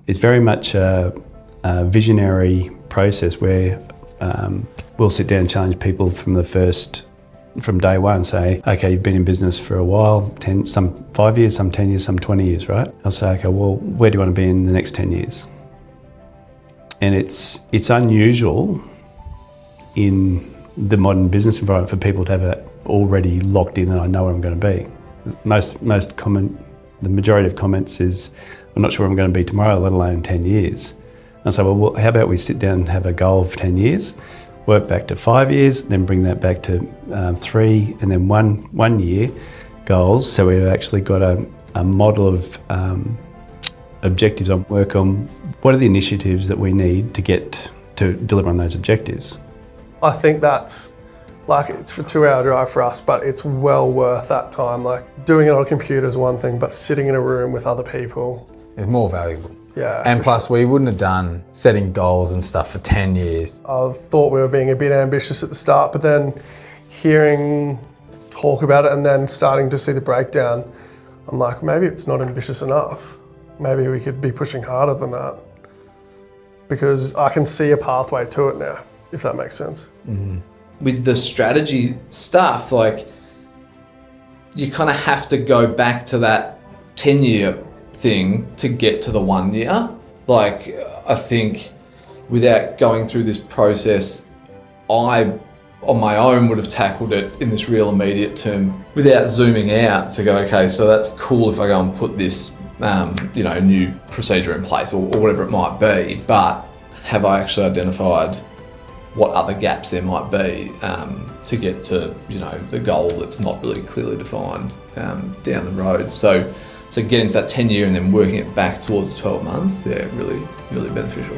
It's very much a visionary process where we'll sit down and challenge people from day one, say, okay, you've been in business for a while, some 5 years, some 10 years, some 20 years, right? I'll say, okay, well, where do you want to be in the next 10 years? And it's unusual in the modern business environment for people to have it already locked in and I know where I'm going to be. The majority of comments is, I'm not sure where I'm going to be tomorrow, let alone in 10 years. And I say, well, how about we sit down and have a goal of 10 years, work back to 5 years, then bring that back to 3, and then one year goals. So we've actually got a model of objectives on work on what are the initiatives that we need to get to deliver on those objectives. I think that's, like, it's a 2-hour drive for us, but it's well worth that time. Like, doing it on a computer is one thing, but sitting in a room with other people is more valuable. Yeah. And plus, we wouldn't have done setting goals and stuff for 10 years. I thought we were being a bit ambitious at the start, but then hearing talk about it and then starting to see the breakdown, I'm like, maybe it's not ambitious enough. Maybe we could be pushing harder than that, because I can see a pathway to it now, if that makes sense. Mm-hmm. With the strategy stuff, like, you kind of have to go back to that 10-year thing to get to the 1 year. Like, I think without going through this process, I on my own would have tackled it in this real immediate term without zooming out to go, okay, so that's cool if I go and put this new procedure in place or whatever it might be, but have I actually identified what other gaps there might be to get to the goal that's not really clearly defined down the road. So getting to that 10-year and then working it back towards 12 months, yeah, really, really beneficial.